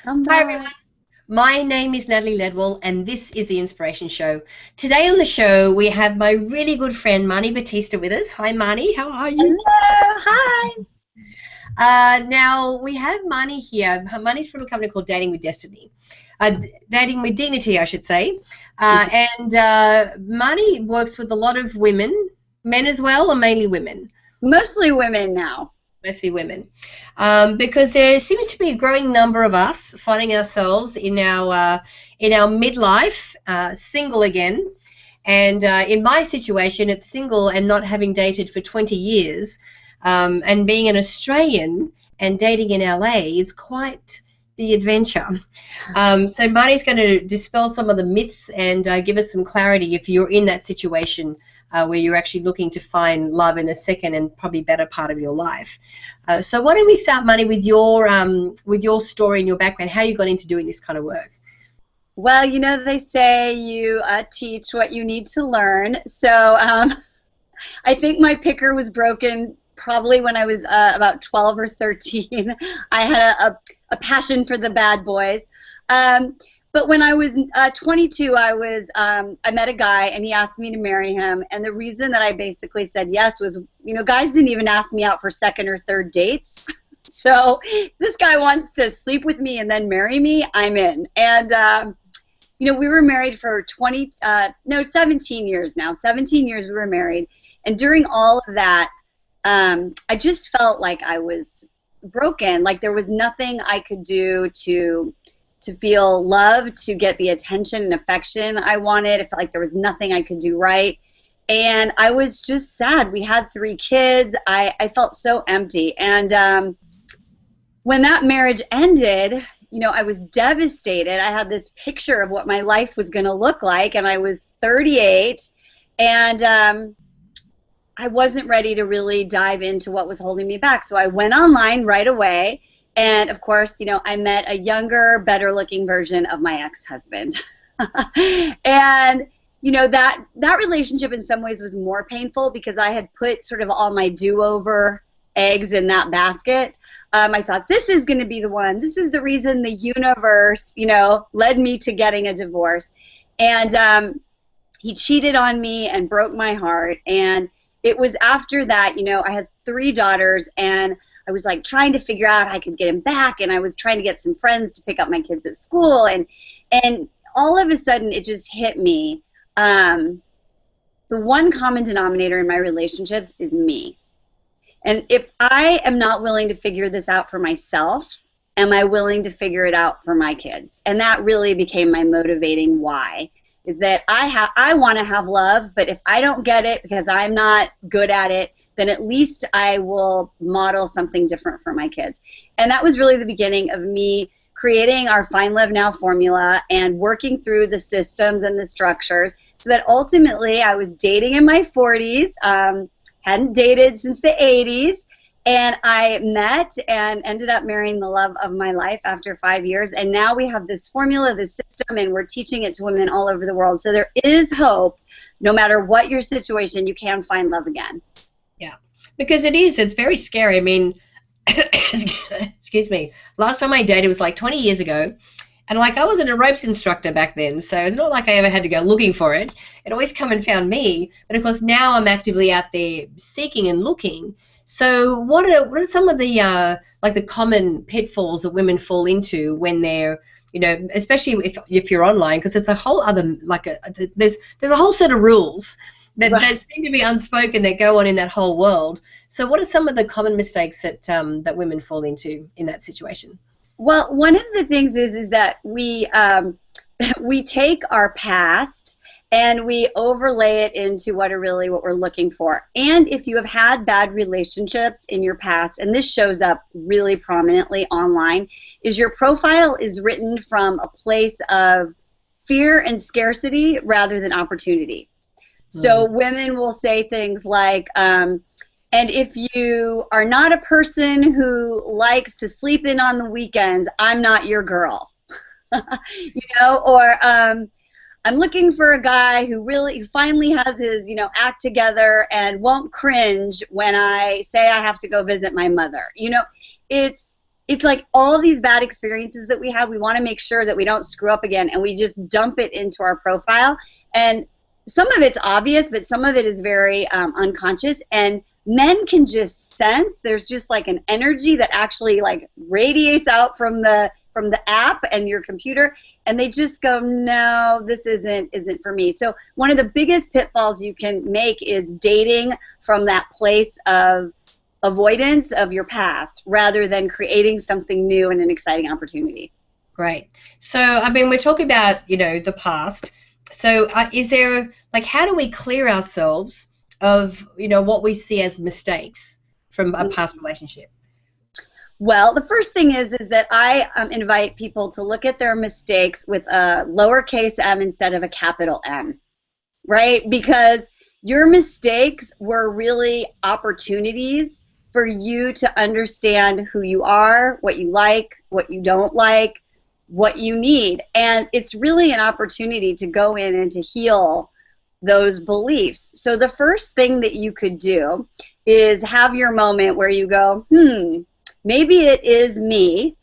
Come Hi everyone, on. my name is Natalie Ledwell and this is the Inspiration Show. Today on the show we have my really good friend Marni Battista with us. Hi Marni, how are you? Hello. Hi. Now we have Marni here. Marni's from a company called Dating with Destiny. Dating with Dignity, I should say. And Marni works with a lot of women, men as well, or mainly women? Mostly women now. Mostly women, because there seems to be a growing number of us finding ourselves in our midlife, single again. And in my situation, it's single and not having dated for 20 years, and being an Australian and dating in LA is quite the adventure. So Marnie's going to dispel some of the myths and give us some clarity if you're in that situation where you're actually looking to find love in the second and probably better part of your life. So why don't we start, Marnie, with your story and your background, how you got into doing this kind of work? Well, they say you teach what you need to learn. So I think my picker was broken probably when I was about 12 or 13. I had a passion for the bad boys. But when I was 22, I met a guy and he asked me to marry him. And the reason that I basically said yes was, guys didn't even ask me out for second or third dates. So this guy wants to sleep with me and then marry me, I'm in. And, we were married for 17 years now. 17 years we were married. And during all of that, I just felt like I was broken, like there was nothing I could do to feel loved, to get the attention and affection I wanted. I felt like there was nothing I could do right. And I was just sad. We had 3 kids. I felt so empty. And when that marriage ended, I was devastated. I had this picture of what my life was going to look like, and I was 38. And I wasn't ready to really dive into what was holding me back. So I went online right away. And of course, I met a younger, better looking version of my ex-husband. And, that relationship in some ways was more painful because I had put sort of all my do-over eggs in that basket. I thought, this is going to be the one. This is the reason the universe, led me to getting a divorce. And he cheated on me and broke my heart. And it was after that, I had 3 daughters, and I was like trying to figure out how I could get him back, and I was trying to get some friends to pick up my kids at school, and all of a sudden it just hit me. The one common denominator in my relationships is me. And if I am not willing to figure this out for myself, am I willing to figure it out for my kids? And that really became my motivating why. Is that I want to have love, but if I don't get it because I'm not good at it, then at least I will model something different for my kids. And that was really the beginning of me creating our Find Love Now formula and working through the systems and the structures so that ultimately I was dating in my 40s, hadn't dated since the 80s, and I met and ended up marrying the love of my life after 5 years. And now we have this formula, this system, and we're teaching it to women all over the world. So there is hope. No matter what your situation, you can find love again. Yeah, because it's very scary. I mean, excuse me, last time I dated was like 20 years ago. And like I wasn't a ropes instructor back then, so it's not like I ever had to go looking for it. It always come and found me. But of course now I'm actively out there seeking and looking. So what are some of the like the common pitfalls that women fall into when they're, especially if you're online, because it's a whole other there's a whole set of rules that seem to be unspoken that go on in that whole world. So what are some of the common mistakes that women fall into in that situation? Well, one of the things is that we take our past and we overlay it into what we're looking for. And if you have had bad relationships in your past, and this shows up really prominently online, is your profile is written from a place of fear and scarcity rather than opportunity. So women will say things like, and if you are not a person who likes to sleep in on the weekends, I'm not your girl. Or I'm looking for a guy who finally has his, act together and won't cringe when I say I have to go visit my mother. It's it's like all these bad experiences that we have, we want to make sure that we don't screw up again, and we just dump it into our profile. And some of it's obvious, but some of it is very unconscious, and men can just sense there's just like an energy that actually like radiates out from the app and your computer, and they just go, no, this isn't for me. So one of the biggest pitfalls you can make is dating from that place of avoidance of your past rather than creating something new and an exciting opportunity. Great. So, I mean, we're talking about, the past. So is there, like, how do we clear ourselves of, what we see as mistakes from a past relationship? Well, the first thing is that I invite people to look at their mistakes with a lowercase m instead of a capital M, right? Because your mistakes were really opportunities for you to understand who you are, what you like, what you don't like, what you need. And it's really an opportunity to go in and to heal those beliefs. So the first thing that you could do is have your moment where you go, maybe it is me,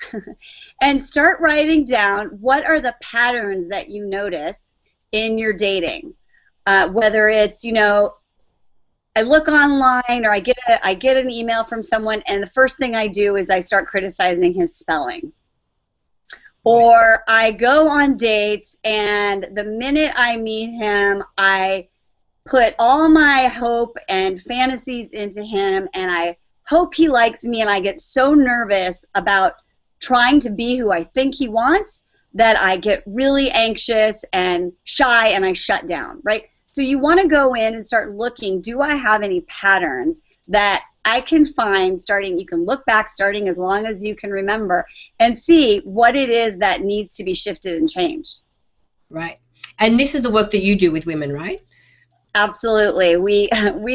and start writing down what are the patterns that you notice in your dating. Whether it's, I look online or I get an email from someone, and the first thing I do is I start criticizing his spelling. Or I go on dates, and the minute I meet him, I put all my hope and fantasies into him, and I hope he likes me, and I get so nervous about trying to be who I think he wants that I get really anxious and shy, and I shut down, right? So you want to go in and start looking, do I have any patterns that I can find starting, you can look back starting as long as you can remember, and see what it is that needs to be shifted and changed. Right. And this is the work that you do with women, right? Absolutely. We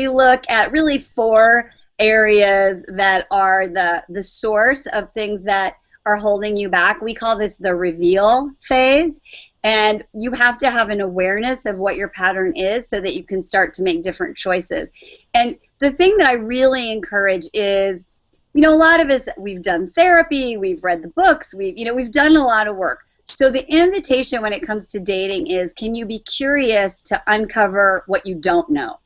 look at really 4 areas that are the source of things that are holding you back. We call this the reveal phase. And you have to have an awareness of what your pattern is so that you can start to make different choices. And the thing that I really encourage is, a lot of us, we've done therapy, we've read the books, we've done a lot of work. So the invitation when it comes to dating is, can you be curious to uncover what you don't know?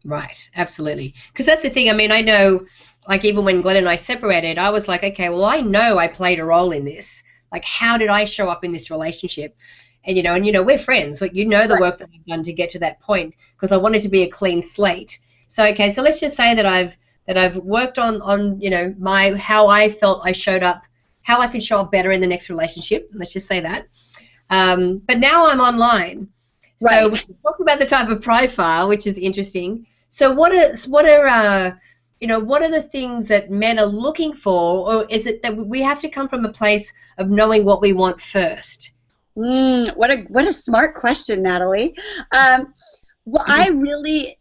Right, absolutely. Because that's the thing. I mean, I know, like, even when Glenn and I separated, I was like, okay, well, I know I played a role in this. Like, how did I show up in this relationship? And, we're friends. Like, the work that we've done to get to that point, because I wanted to be a clean slate. So, okay, so let's just say that I've worked on how I felt I showed up, how I could show up better in the next relationship. Let's just say that. But now I'm online. Right. So we're talking about the type of profile, which is interesting. So what are the things that men are looking for, or is it that we have to come from a place of knowing what we want first? What a smart question, Natalie. Well, I really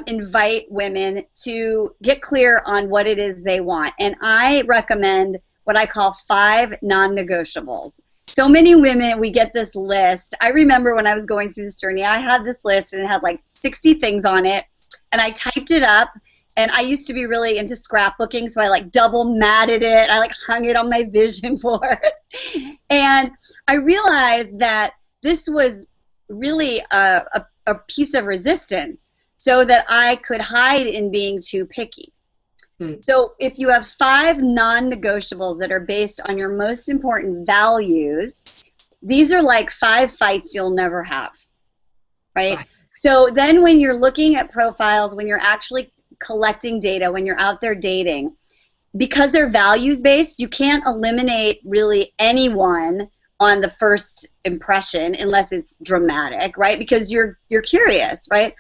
invite women to get clear on what it is they want, and I recommend what I call 5 non-negotiables. So many women, we get this list. I remember when I was going through this journey, I had this list, and it had like 60 things on it, and I typed it up. And I used to be really into scrapbooking, so I like double matted it. I like hung it on my vision board. And I realized that this was really a piece of resistance so that I could hide in being too picky. So if you have 5 non-negotiables that are based on your most important values, these are like 5 fights you'll never have, right? So then when you're looking at profiles, when you're actually collecting data, when you're out there dating, because they're values-based, you can't eliminate really anyone on the first impression unless it's dramatic, right? Because you're curious, right?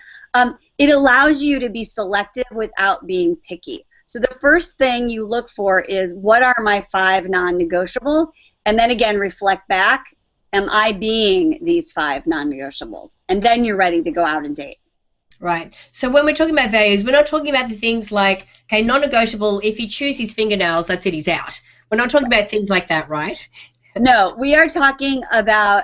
It allows you to be selective without being picky. So the first thing you look for is, what are my 5 non-negotiables? And then again, reflect back, am I being these 5 non-negotiables? And then you're ready to go out and date. Right. So when we're talking about values, we're not talking about the things like, okay, non-negotiable, if he chews his fingernails, that's it, he's out. We're not talking about things like that, right? No, we are talking about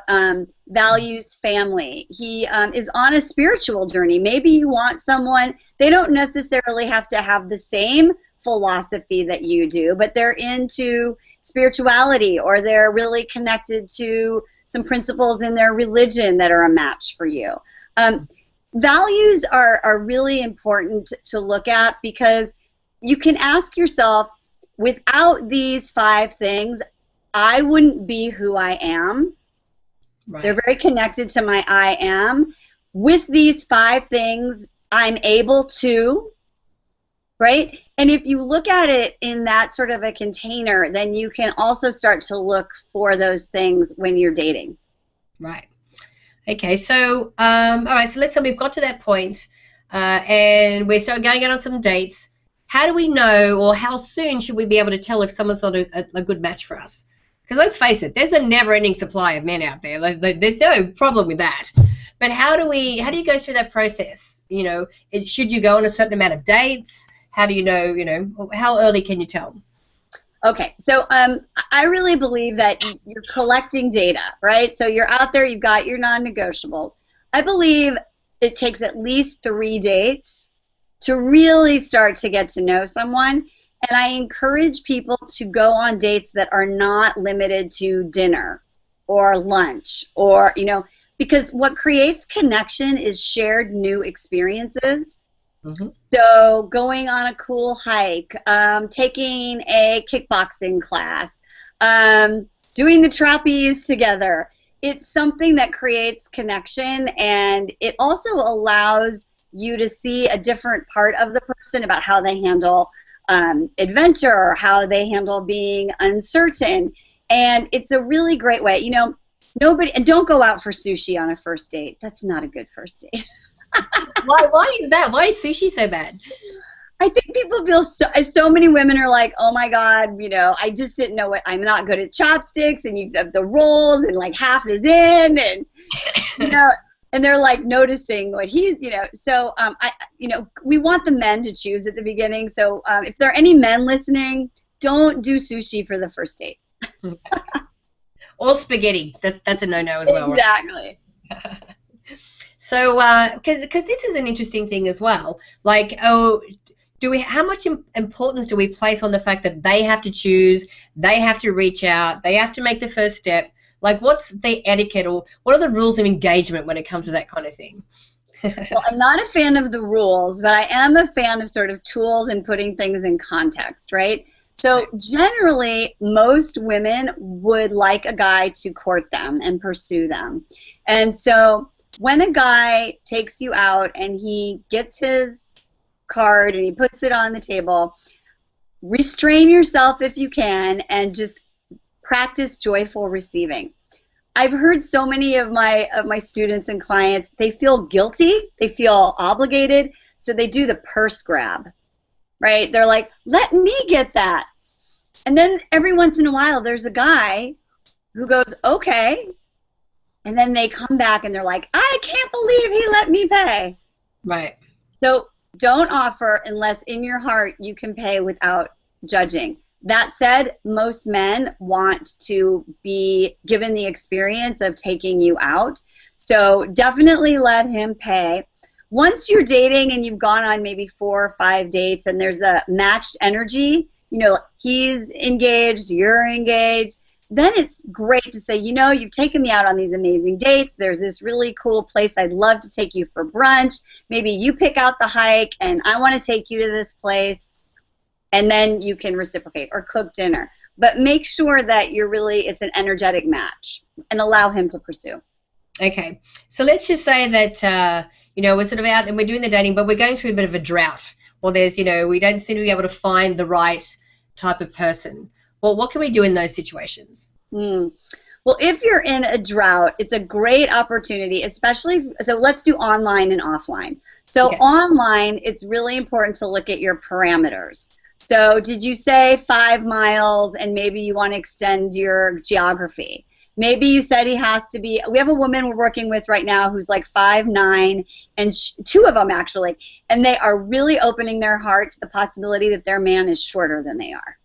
values family. He is on a spiritual journey. Maybe you want someone, they don't necessarily have to have the same philosophy that you do, but they're into spirituality, or they're really connected to some principles in their religion that are a match for you. Values are really important to look at, because you can ask yourself, without these 5 things, I wouldn't be who I am. Right. They're very connected to my I am. With these 5 things, I'm able to, right? And if you look at it in that sort of a container, then you can also start to look for those things when you're dating. Right. Okay, so, all right, so let's say we've got to that point, and we're starting going out on some dates. How do we know, or how soon should we be able to tell if someone's not a good match for us? Because let's face it, there's a never-ending supply of men out there. Like, there's no problem with that. But how do you go through that process? You know, should you go on a certain amount of dates? How do you know, how early can you tell? Okay, so I really believe that you're collecting data, right? So you're out there, you've got your non-negotiables. I believe it takes at least 3 dates to really start to get to know someone. And I encourage people to go on dates that are not limited to dinner or lunch, or, because what creates connection is shared new experiences. Mm-hmm. So going on a cool hike, taking a kickboxing class, doing the trapeze together. It's something that creates connection, and it also allows you to see a different part of the person, about how they handle adventure, or how they handle being uncertain. And it's a really great way. And don't go out for sushi on a first date. That's not a good first date. Why is that? Why is sushi so bad? I think people feel so many women are like, oh my God, I just didn't know I'm not good at chopsticks, and you have the rolls, and like half is in, and and they're like noticing what he's, so we want the men to choose at the beginning. So if there are any men listening, don't do sushi for the first date. Or spaghetti. That's a no-no as well. Exactly. Right? So, because this is an interesting thing as well. Like, how much importance do we place on the fact that they have to choose, they have to reach out, they have to make the first step? Like, what's the etiquette, or what are the rules of engagement when it comes to that kind of thing? Well, I'm not a fan of the rules, but I am a fan of sort of tools and putting things in context, right? So generally, most women would like a guy to court them and pursue them. And so when a guy takes you out and he gets his card and he puts it on the table, restrain yourself if you can, and just practice joyful receiving. I've heard so many of my students and clients, they feel guilty, they feel obligated, so they do the purse grab, right? They're like, let me get that. And then every once in a while there's a guy who goes, okay, and then they come back and they're like, I can't believe he let me pay. Right. So don't offer unless in your heart you can pay without judging. That said, most men want to be given the experience of taking you out. So definitely let him pay. Once you're dating and you've gone on maybe 4 or 5 dates and there's a matched energy, he's engaged, you're engaged, then it's great to say, you've taken me out on these amazing dates. There's this really cool place I'd love to take you for brunch. Maybe you pick out the hike, and I want to take you to this place, and then you can reciprocate or cook dinner. But make sure that it's an energetic match, and allow him to pursue. Okay. So let's just say that, we're sort of out and we're doing the dating, but we're going through a bit of a drought. Or there's, we don't seem to be able to find the right type of person. Well, what can we do in those situations? Well, if you're in a drought, it's a great opportunity, especially, so let's do online and offline. So okay. Online, it's really important to look at your parameters. So did you say 5 miles, and maybe you want to extend your geography? Maybe you said he has to be, we have a woman we're working with right now who's like 5'9", and 2 of them actually, and they are really opening their heart to the possibility that their man is shorter than they are.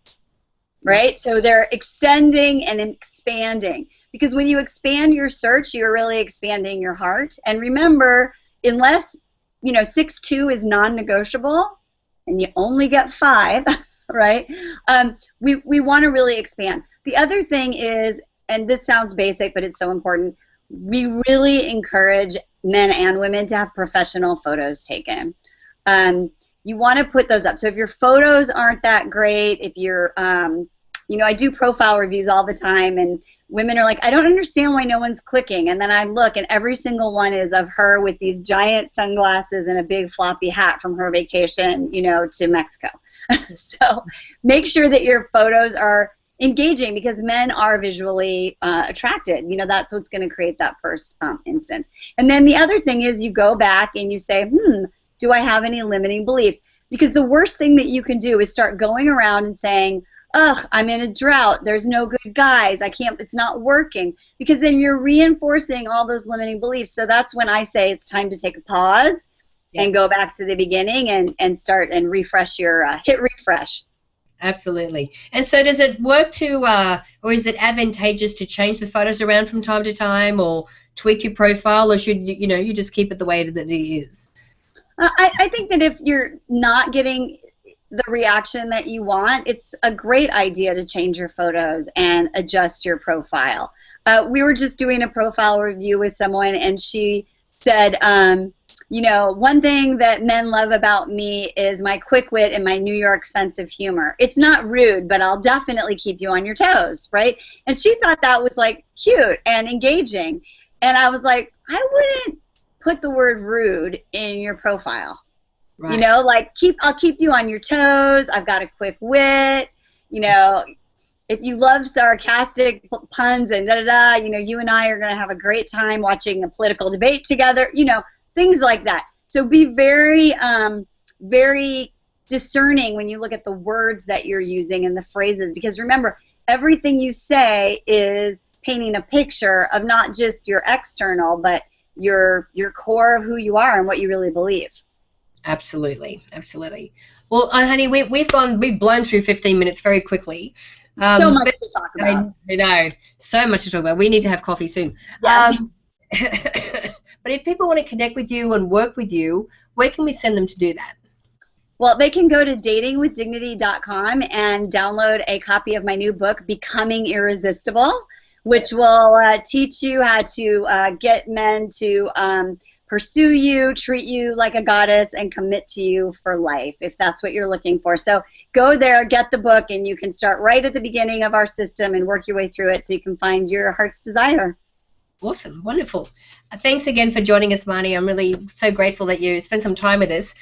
right? So they're extending and expanding, because when you expand your search, you're really expanding your heart. And remember, unless 6'2" is non-negotiable and you only get 5, right? We want to really expand. The other thing is, and this sounds basic, but it's so important, we really encourage men and women to have professional photos taken. You want to put those up. So if your photos aren't that great, if you're, I do profile reviews all the time, and women are like, I don't understand why no one's clicking. And then I look, and every single one is of her with these giant sunglasses and a big floppy hat from her vacation, to Mexico. So make sure that your photos are engaging, because men are visually attracted. That's what's going to create that first instance. And then the other thing is, you go back and you say, do I have any limiting beliefs? Because the worst thing that you can do is start going around and saying, ugh, I'm in a drought, there's no good guys, it's not working, because then you're reinforcing all those limiting beliefs. So that's when I say it's time to take a pause and go back to the beginning and start and refresh your, hit refresh. Absolutely. And so does it work to, or is it advantageous to change the photos around from time to time, or tweak your profile, or should you just keep it the way that it is? I think that if you're not getting the reaction that you want, it's a great idea to change your photos and adjust your profile. We were just doing a profile review with someone, and she said, one thing that men love about me is my quick wit and my New York sense of humor. It's not rude, but I'll definitely keep you on your toes, right? And she thought that was like cute and engaging. And I was like, I wouldn't put the word rude in your profile. Right. I'll keep you on your toes. I've got a quick wit. If you love sarcastic puns and da-da-da, you and I are going to have a great time watching a political debate together, things like that. So be very, very discerning when you look at the words that you're using and the phrases, because remember, everything you say is painting a picture of not just your external, but your core of who you are and what you really believe. Absolutely, absolutely. Well, honey, we've blown through 15 minutes very quickly. So much to talk about. I know, so much to talk about. We need to have coffee soon. Yes. But if people want to connect with you and work with you, where can we send them to do that? Well, they can go to datingwithdignity.com and download a copy of my new book, Becoming Irresistible, which will teach you how to get men to pursue you, treat you like a goddess, and commit to you for life, if that's what you're looking for. So go there, get the book, and you can start right at the beginning of our system and work your way through it so you can find your heart's desire. Awesome. Wonderful. Thanks again for joining us, Marni. I'm really so grateful that you spent some time with us.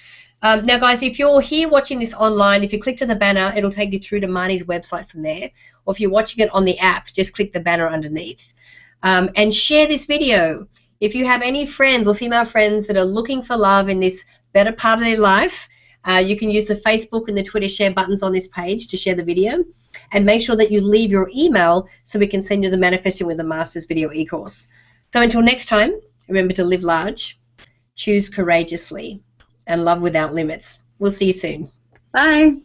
Now, guys, if you're here watching this online, if you click to the banner, it'll take you through to Marni's website from there. Or if you're watching it on the app, just click the banner underneath. And share this video. If you have any friends or female friends that are looking for love in this better part of their life, you can use the Facebook and the Twitter share buttons on this page to share the video. And make sure that you leave your email so we can send you the Manifesting with the Masters video e-course. So until next time, remember to live large, choose courageously, and love without limits. We'll see you soon. Bye.